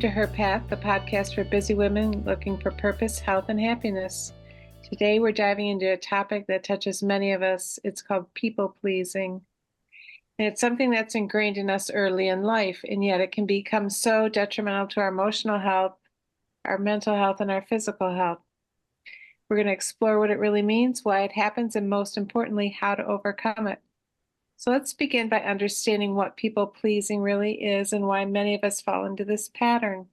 to HERPath, the podcast for busy women looking for purpose, health, and happiness. Today we're diving into a topic that touches many of us. It's called people pleasing. And it's something that's ingrained in us early in life, and yet it can become so detrimental to our emotional health, our mental health, and our physical health. We're going to explore what it really means, why it happens, and most importantly, how to overcome it. So let's begin by understanding what people pleasing really is and why many of us fall into this pattern.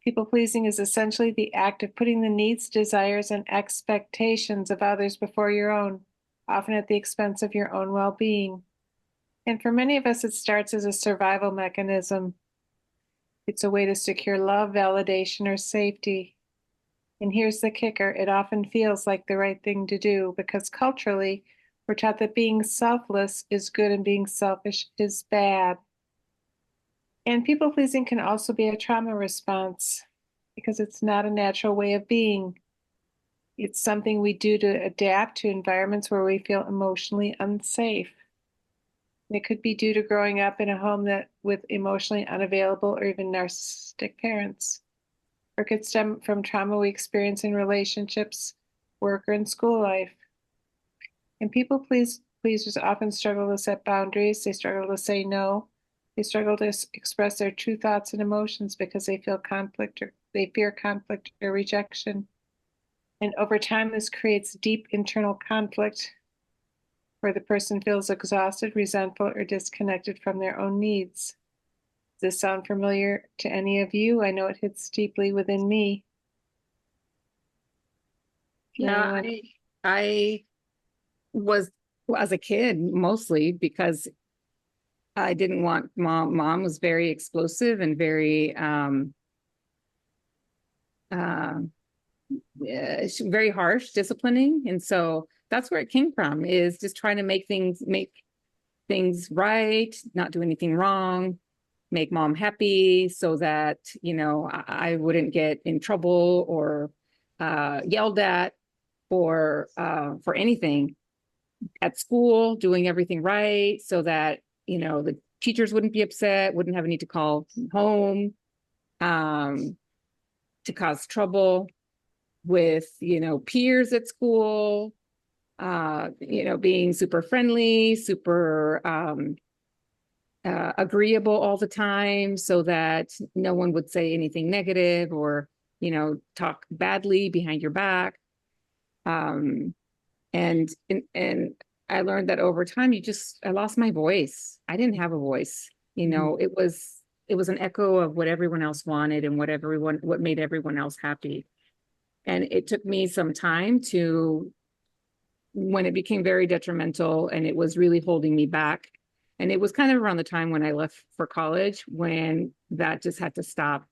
People pleasing is essentially the act of putting the needs, desires, and expectations of others before your own, often at the expense of your own well-being. And for many of us, it starts as a survival mechanism. It's a way to secure love, validation, or safety. And here's the kicker: it often feels like the right thing to do because culturally, we're taught that being selfless is good and being selfish is bad. And people pleasing can also be a trauma response because it's not a natural way of being. It's something we do to adapt to environments where we feel emotionally unsafe. It could be due to growing up in a home that with emotionally unavailable or even narcissistic parents. Or it could stem from trauma we experience in relationships, work, or in school life. And pleasers often struggle to set boundaries. They struggle to say no. They struggle to express their true thoughts and emotions because they fear conflict or rejection. And over time, this creates deep internal conflict where the person feels exhausted, resentful, or disconnected from their own needs. Does this sound familiar to any of you? I know it hits deeply within me. Yeah, I was, as a kid, mostly because I didn't want mom. Mom was very explosive and very very harsh, disciplining. And so that's where it came from, is just trying to make things right, not do anything wrong, make mom happy so that, I wouldn't get in trouble or yelled at for anything at school, doing everything right so that, the teachers wouldn't be upset, wouldn't have a need to call home to cause trouble with, peers at school, being super friendly, super agreeable all the time so that no one would say anything negative or, talk badly behind your back. And I learned that over time, I lost my voice. I didn't have a voice. It was an echo of what everyone else wanted and what made everyone else happy. And it took me some time when it became very detrimental and it was really holding me back. And it was kind of around the time when I left for college when that just had to stop.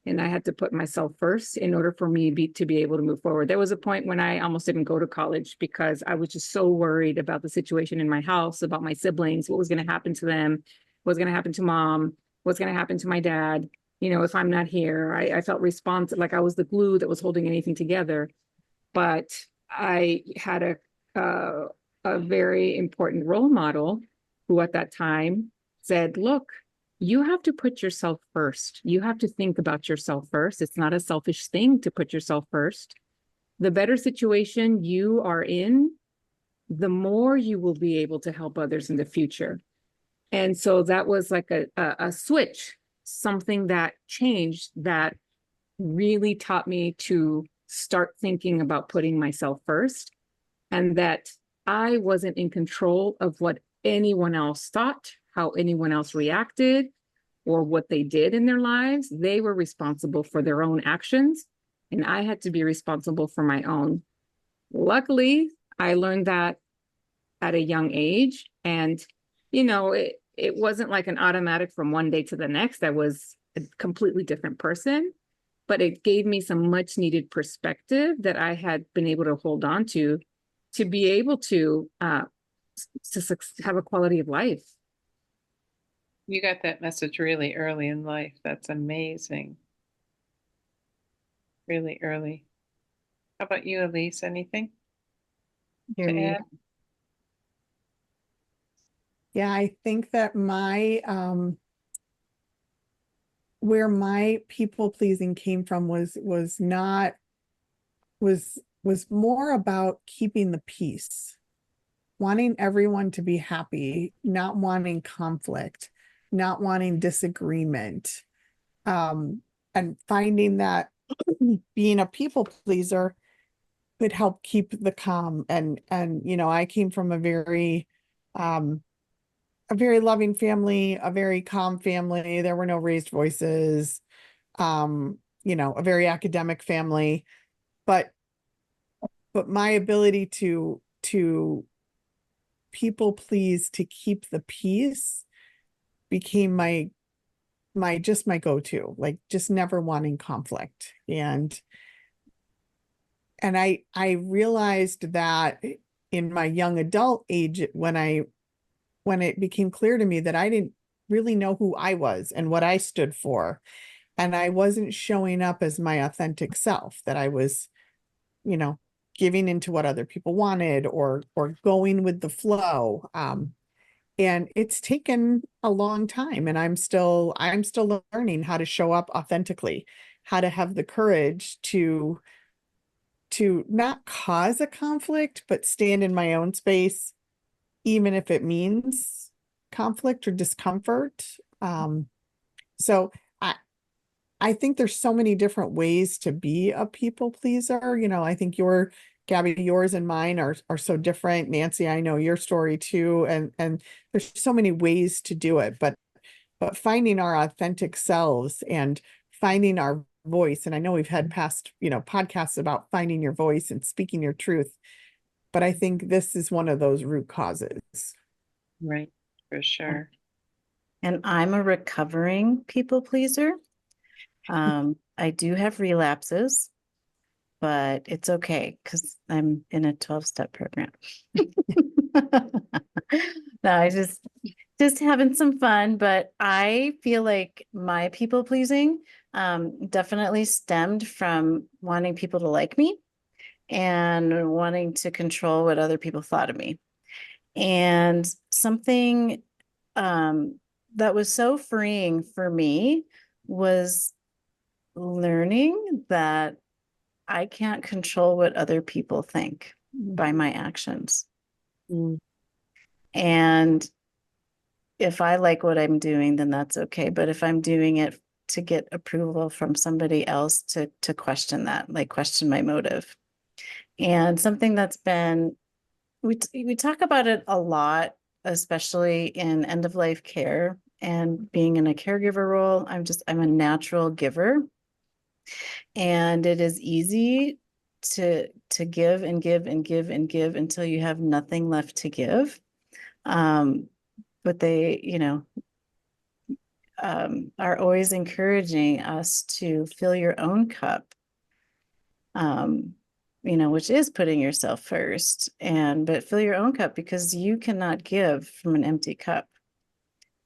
And I had to put myself first in order for me to be able to move forward. There was a point when I almost didn't go to college because I was just so worried about the situation in my house, about my siblings, what was going to happen to them, what was going to happen to mom, what's going to happen to my dad. If I'm not here, I felt responsible, like I was the glue that was holding anything together. But I had a very important role model who at that time said, look, you have to put yourself first. You have to think about yourself first. It's not a selfish thing to put yourself first. The better situation you are in, the more you will be able to help others in the future. And so that was like a switch, something that changed, that really taught me to start thinking about putting myself first, and that I wasn't in control of what anyone else thought, how anyone else reacted, or what they did in their lives. They were responsible for their own actions, and I had to be responsible for my own. Luckily, I learned that at a young age, and it wasn't like an automatic from one day to the next. I was a completely different person, but it gave me some much needed perspective that I had been able to hold on to be able to have a quality of life. You got that message really early in life. That's amazing. Really early. How about you, Elise? Anything Hear to me? add? Yeah, I think that my where my people pleasing came from was not was more about keeping the peace, wanting everyone to be happy, not wanting conflict, not wanting disagreement, and finding that being a people pleaser could help keep the calm. And I came from um a very loving family, a very calm family. There were no raised voices, a very academic family, but my ability to people please to keep the peace became my go-to, like just never wanting conflict. And I realized that in my young adult age, when it became clear to me that I didn't really know who I was and what I stood for, and I wasn't showing up as my authentic self, that I was, you know, giving into what other people wanted, or going with the flow. And it's taken a long time, and I'm still learning how to show up authentically, how to have the courage to not cause a conflict, but stand in my own space, even if it means conflict or discomfort. So I I think there's so many different ways to be a people pleaser. I think Gabby, yours and mine are so different. Nancy, I know your story too, and there's so many ways to do it, but finding our authentic selves and finding our voice. And I know we've had past, podcasts about finding your voice and speaking your truth, but I think this is one of those root causes. Right, for sure. And I'm a recovering people pleaser. I do have relapses, but it's okay because I'm in a 12-step program. No, I just having some fun, but I feel like my people pleasing definitely stemmed from wanting people to like me and wanting to control what other people thought of me. And something that was so freeing for me was learning that I can't control what other people think by my actions. Mm. And if I like what I'm doing, then that's okay. But if I'm doing it to get approval from somebody else, to question that, like question my motive. And something that's been, we talk about it a lot, especially in end of life care and being in a caregiver role. I'm a natural giver. And it is easy to give and give and give and give until you have nothing left to give. But they, are always encouraging us to fill your own cup, which is putting yourself first. But fill your own cup because you cannot give from an empty cup.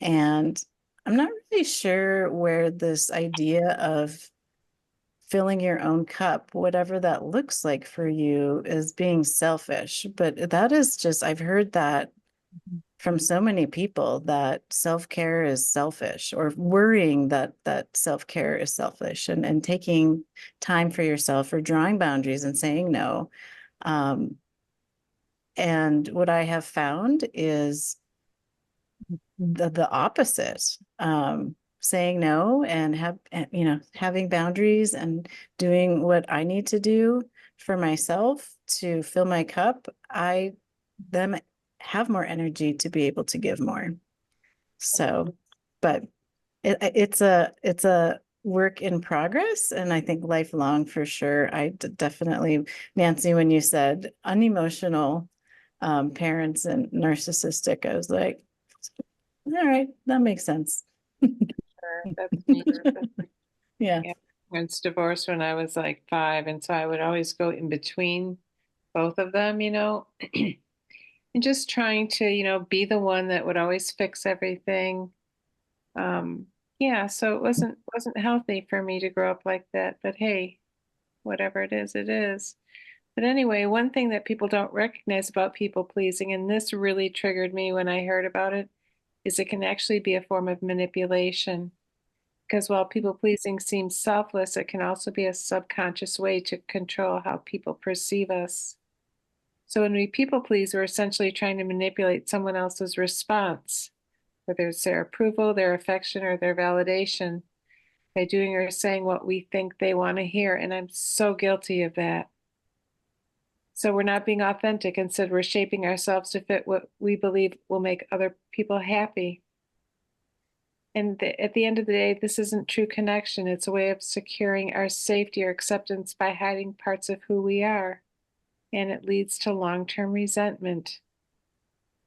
And I'm not really sure where this idea of filling your own cup, whatever that looks like for you, is being selfish. But that is just, I've heard that from so many people, that self-care is selfish, or worrying that self-care is selfish, and taking time for yourself, or drawing boundaries and saying no. And what I have found is the opposite. Saying no and having boundaries and doing what I need to do for myself to fill my cup, I then have more energy to be able to give more. So, but it's a work in progress, and I think lifelong for sure. Definitely, Nancy, when you said unemotional parents and narcissistic, I was like, all right, that makes sense. Sure, that's me. Yeah. Yeah. Parents divorced when I was like 5, and so I would always go in between both of them, and just trying to, be the one that would always fix everything. Um, yeah, so it wasn't healthy for me to grow up like that, but hey, whatever it is, it is. But anyway, one thing that people don't recognize about people pleasing, and this really triggered me when I heard about it, is it can actually be a form of manipulation. Because while people pleasing seems selfless, it can also be a subconscious way to control how people perceive us. So when we people please, we're essentially trying to manipulate someone else's response, whether it's their approval, their affection, or their validation, by doing or saying what we think they want to hear. And I'm so guilty of that. So we're not being authentic. Instead, we're shaping ourselves to fit what we believe will make other people happy. And at the end of the day, this isn't true connection. It's a way of securing our safety or acceptance by hiding parts of who we are. And it leads to long-term resentment.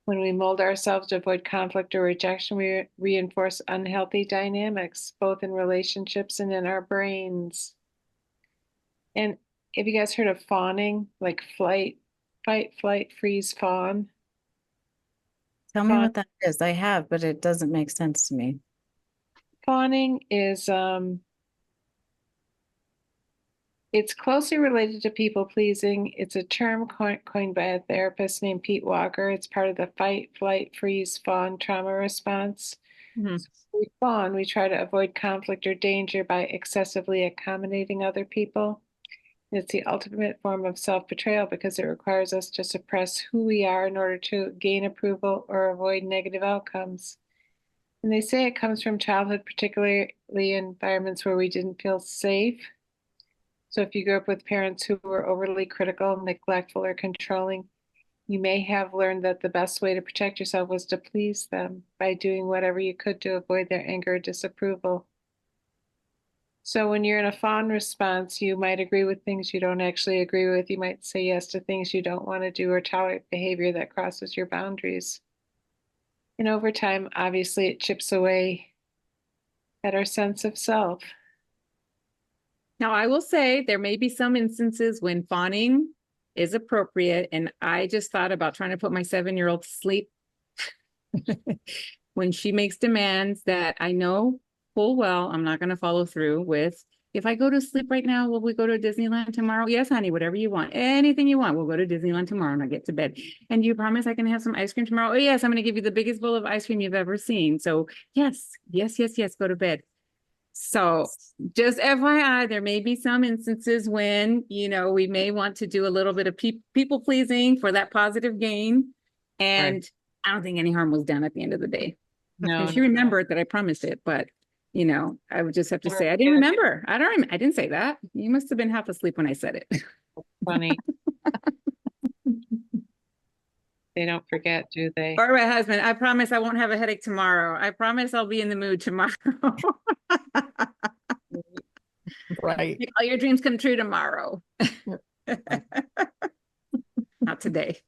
When we mold ourselves to avoid conflict or rejection, we reinforce unhealthy dynamics, both in relationships and in our brains. And have you guys heard of fawning, like fight, flight, freeze, fawn? Tell me Fawn, what that is. I have, but it doesn't make sense to me. fawning is it's closely related to people pleasing. It's a term coined by a therapist named Pete Walker. It's part of the fight, flight, freeze, fawn trauma response. Mhm. So when we fawn, we try to avoid conflict or danger by excessively accommodating other people. It's the ultimate form of self-betrayal because it requires us to suppress who we are in order to gain approval or avoid negative outcomes. And they say it comes from childhood, particularly in environments where we didn't feel safe. So if you grew up with parents who were overly critical, neglectful, or controlling, you may have learned that the best way to protect yourself was to please them by doing whatever you could to avoid their anger or disapproval. So when you're in a fawn response, you might agree with things you don't actually agree with. You might say yes to things you don't want to do or tolerate behavior that crosses your boundaries. And over time, obviously, it chips away at our sense of self. Now, I will say there may be some instances when fawning is appropriate. And I just thought about trying to put my 7-year-old to sleep when she makes demands that I know full well I'm not going to follow through with. If I go to sleep right now, will we go to Disneyland tomorrow? Yes, honey, whatever you want. Anything you want. We'll go to Disneyland tomorrow and I get to bed. And you promise I can have some ice cream tomorrow? Oh, yes, I'm going to give you the biggest bowl of ice cream you've ever seen. So yes, yes, yes, yes, go to bed. So just FYI, there may be some instances when, we may want to do a little bit of people pleasing for that positive gain. And Right. I don't think any harm was done at the end of the day. No, And she remembered that I promised it, but I would just have to Or- say, I didn't remember. I didn't say that. You must have been half asleep when I said it. funny. They don't forget, do they? Or my husband, I promise I won't have a headache tomorrow. I promise I'll be in the mood tomorrow. Right. All your dreams come true tomorrow. Not today.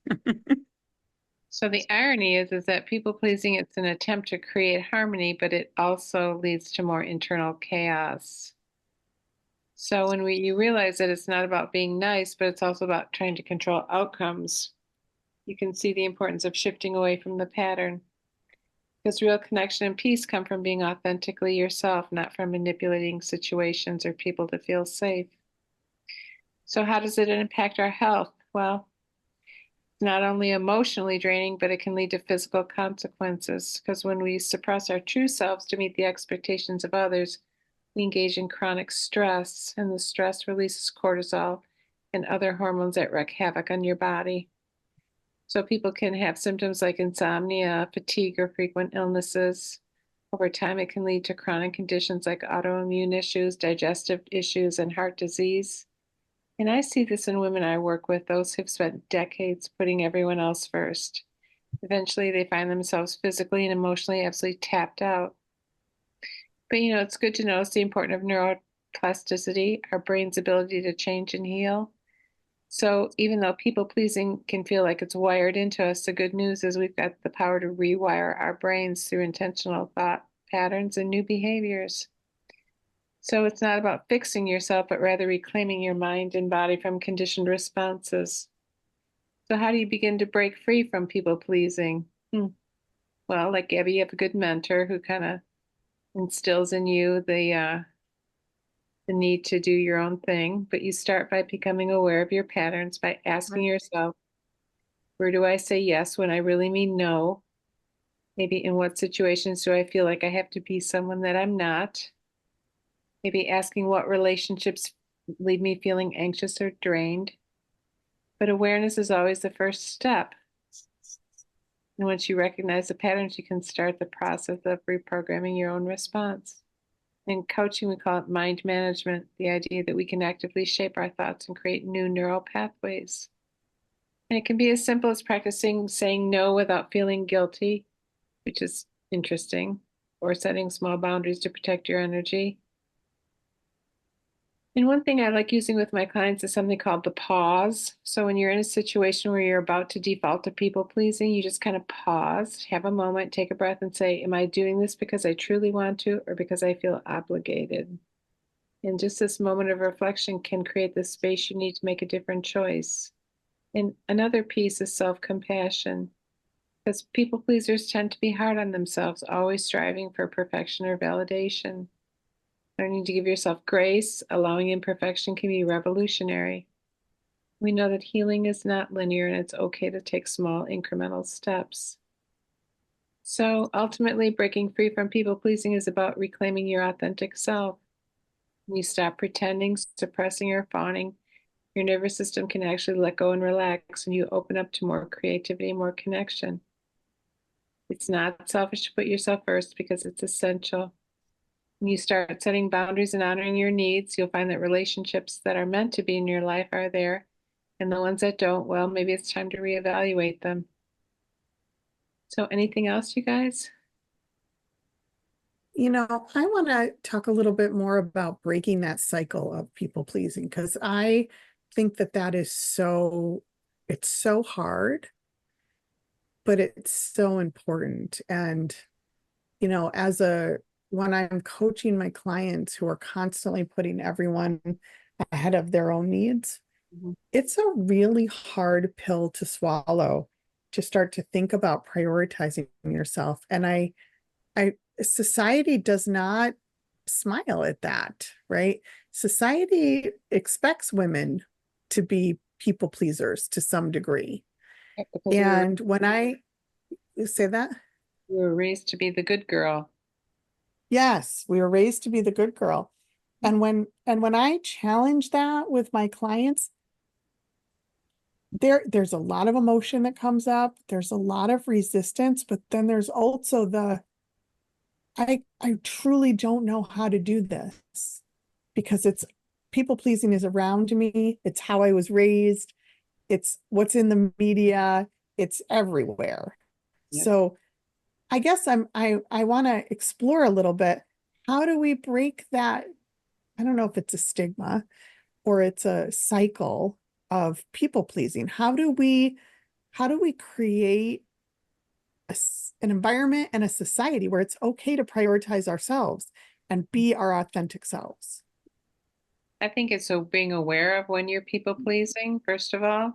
So the irony is that people pleasing, it's an attempt to create harmony, but it also leads to more internal chaos. So when you realize that it's not about being nice, but it's also about trying to control outcomes, you can see the importance of shifting away from the pattern. Because real connection and peace come from being authentically yourself, not from manipulating situations or people to feel safe. So how does it impact our health? Well, not only emotionally draining, but it can lead to physical consequences. Because when we suppress our true selves to meet the expectations of others, we engage in chronic stress, and the stress releases cortisol and other hormones that wreak havoc on your body. So people can have symptoms like insomnia, fatigue, or frequent illnesses. Over time, it can lead to chronic conditions like autoimmune issues, digestive issues, and heart disease. And I see this in women I work with, those who've spent decades putting everyone else first. Eventually, they find themselves physically and emotionally absolutely tapped out. But it's good to notice the importance of neuroplasticity, our brain's ability to change and heal. So even though people pleasing can feel like it's wired into us, the good news is we've got the power to rewire our brains through intentional thought patterns and new behaviors. So it's not about fixing yourself, but rather reclaiming your mind and body from conditioned responses. So how do you begin to break free from people pleasing? Well, like Gabby, you have a good mentor who kind of instills in you the need to do your own thing, but you start by becoming aware of your patterns by asking yourself, where do I say yes when I really mean no? Maybe in what situations do I feel like I have to be someone that I'm not? Maybe asking what relationships leave me feeling anxious or drained. But awareness is always the first step. And once you recognize the patterns, you can start the process of reprogramming your own response. In coaching, we call it mind management, the idea that we can actively shape our thoughts and create new neural pathways. And it can be as simple as practicing saying no without feeling guilty, which is interesting, or setting small boundaries to protect your energy. And one thing I like using with my clients is something called the pause. So when you're in a situation where you're about to default to people pleasing, you just kind of pause, have a moment, take a breath, and say, am I doing this because I truly want to or because I feel obligated? And just this moment of reflection can create the space you need to make a different choice. And another piece is self-compassion, because people pleasers tend to be hard on themselves, always striving for perfection or validation. Learning to give yourself grace, allowing imperfection can be revolutionary. We know that healing is not linear and it's okay to take small incremental steps. So ultimately, breaking free from people pleasing is about reclaiming your authentic self. When you stop pretending, suppressing, or fawning, your nervous system can actually let go and relax, and you open up to more creativity, more connection. It's not selfish to put yourself first because it's essential. When you start setting boundaries and honoring your needs, you'll find that relationships that are meant to be in your life are there, and the ones that don't, well, maybe it's time to reevaluate them. So, anything else, you guys? You know, I want to talk a little bit more about breaking that cycle of people pleasing, because I think that that is it's so hard, but it's so important. And, you know, when I'm coaching my clients who are constantly putting everyone ahead of their own needs, it's a really hard pill to swallow to start to think about prioritizing yourself. And society does not smile at that, right? Society expects women to be people pleasers to some degree. Because And when I say that, we were raised to be the good girl. yes, we were raised to be the good girl. And when I challenge that with my clients, there's a lot of emotion that comes up. There's a lot of resistance, but then there's also I truly don't know how to do this, because it's people pleasing is around me. It's how I was raised. It's what's in the media. It's everywhere. Yep. So I guess I want to explore a little bit. How do we break that? I don't know if it's a stigma or it's a cycle of people pleasing. How do we create an environment and a society where it's okay to prioritize ourselves and be our authentic selves? I think it's so being aware of when you're people pleasing, first of all,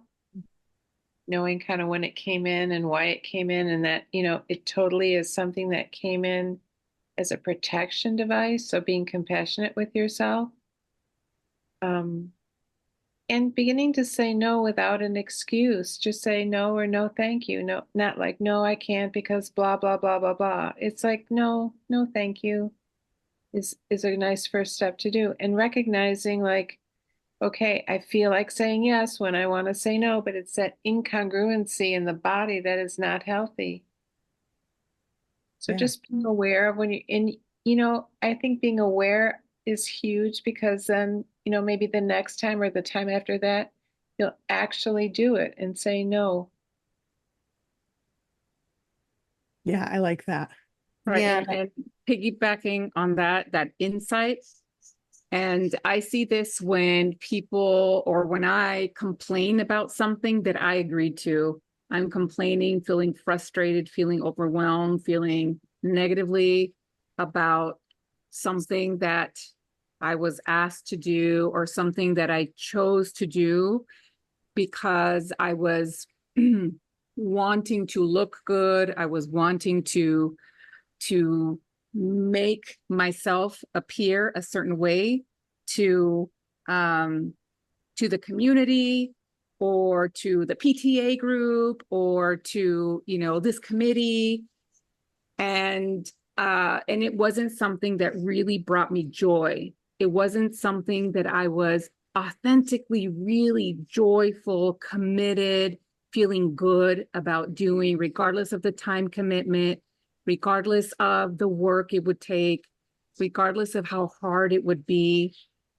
knowing kind of when it came in and why it came in, and that, it totally is something that came in as a protection device. So being compassionate with yourself. And beginning to say no without an excuse. Just say no or no, thank you. No, not like, no, I can't because blah, blah, blah, blah, blah. It's like, no, no, thank you is a nice first step to do. And recognizing like, okay, I feel like saying yes when I want to say no, but it's that incongruency in the body that is not healthy. So Yeah. just being aware of when you're in, I think being aware is huge, because then, maybe the next time or the time after that, you'll actually do it and say no. Yeah, I like that. Right. Yeah. And piggybacking on that insight. And I see this when people or when I complain about something that I agreed to. I'm complaining, feeling frustrated, feeling overwhelmed, feeling negatively about something that I was asked to do or something that I chose to do because I was wanting to look good. I was wanting to make myself appear a certain way to the community or to the PTA group or to this committee, and it wasn't something that really brought me joy. It wasn't something that I was authentically really joyful, committed, feeling good about doing, regardless of the time commitment, regardless of the work it would take, regardless of how hard it would be,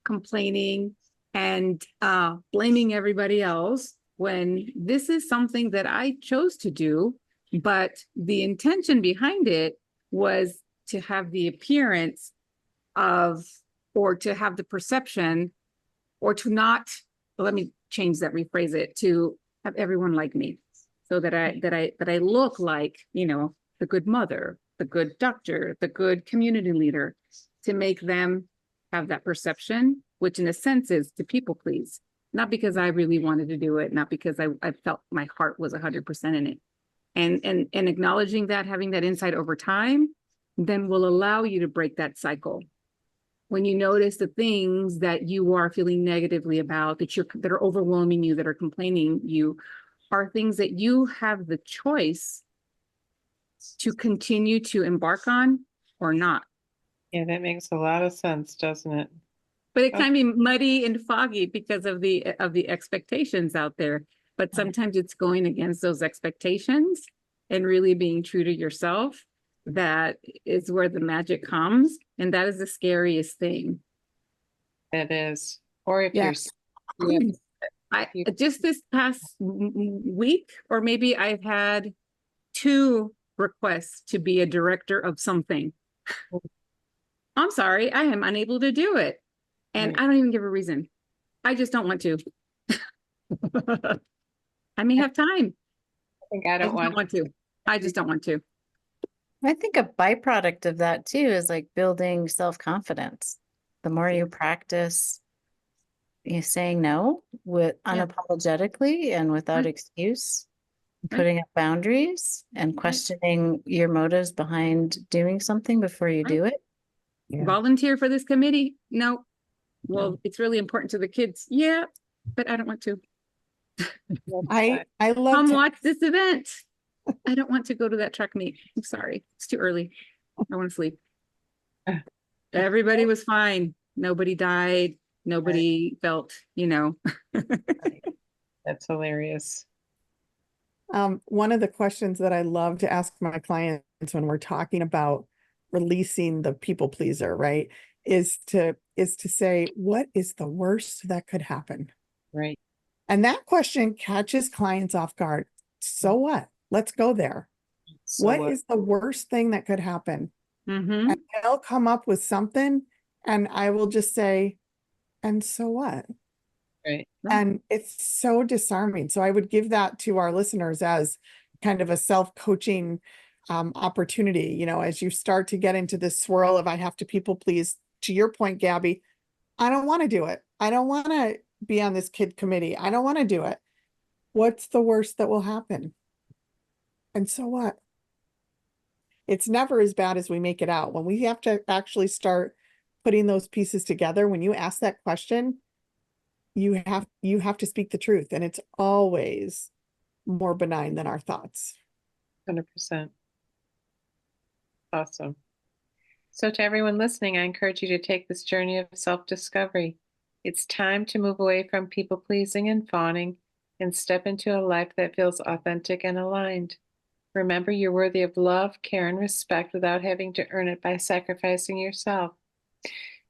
complaining and blaming everybody else, when this is something that I chose to do, but the intention behind it was to have the appearance of, or to have the perception, or to not, let me change that, rephrase it, to have everyone like me, so that I look like, the good mother, the good doctor, the good community leader, to make them have that perception, which in a sense is to people please, not because I really wanted to do it, not because I felt my heart was 100% in it. And acknowledging that, having that insight over time, then will allow you to break that cycle. When you notice the things that you are feeling negatively about, that are overwhelming you, that are complaining you, are things that you have the choice to continue to embark on or not. Yeah, that makes a lot of sense, doesn't it? But it can be muddy and foggy because of the expectations out there. But sometimes it's going against those expectations and really being true to yourself. That is where the magic comes. And that is the scariest thing. It is. Or if Yeah. Just this past week, or maybe I've had 2 requests to be a director of something. I'm sorry, I am unable to do it. And I don't even give a reason. I just don't want to. I may have time. I think I don't want to. I just don't want to. I think a byproduct of that too is like building self-confidence. The more you practice saying no with unapologetically and without excuse, putting up boundaries and questioning your motives behind doing something before you do it. Yeah. Volunteer for this committee? No. Well, it's really important to the kids. Yeah, but I don't want to. I love Come to watch this event. I don't want to go to that track meet. I'm sorry. It's too early. I want to sleep. Everybody was fine. Nobody died. Nobody felt, That's hilarious. One of the questions that I love to ask my clients when we're talking about releasing the people pleaser, right, is to say, what is the worst that could happen? Right. And that question catches clients off guard. So what? Let's go there. So What is the worst thing that could happen? Mm-hmm. And they'll come up with something, and I will just say, and so what? Right. And it's so disarming. So I would give that to our listeners as kind of a self-coaching opportunity, as you start to get into this swirl of I have to people please. To your point, Gabby, I don't want to do it. I don't want to be on this kid committee. I don't want to do it. What's the worst that will happen? And so what? It's never as bad as we make it out. When we have to actually start putting those pieces together, when you ask that question, you have to speak the truth, and it's always more benign than our thoughts. 100%. Awesome. So to everyone listening, I encourage you to take this journey of self-discovery. It's time to move away from people-pleasing and fawning and step into a life that feels authentic and aligned. Remember, you're worthy of love, care, and respect without having to earn it by sacrificing yourself.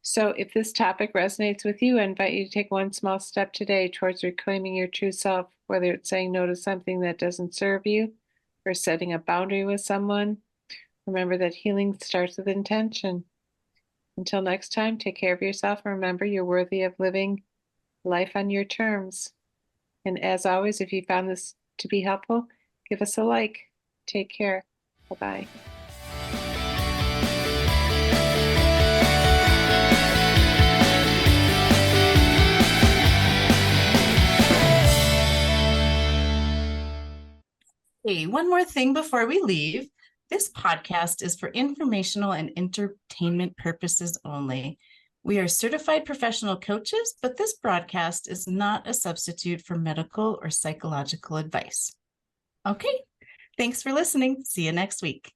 So if this topic resonates with you, I invite you to take one small step today towards reclaiming your true self, whether it's saying no to something that doesn't serve you or setting a boundary with someone. Remember that healing starts with intention. Until next time, take care of yourself and remember you're worthy of living life on your terms. And as always, if you found this to be helpful, give us a like. Take care. Bye-bye. Hey, one more thing before we leave. This podcast is for informational and entertainment purposes only. We are certified professional coaches, but this broadcast is not a substitute for medical or psychological advice. Okay, thanks for listening. See you next week.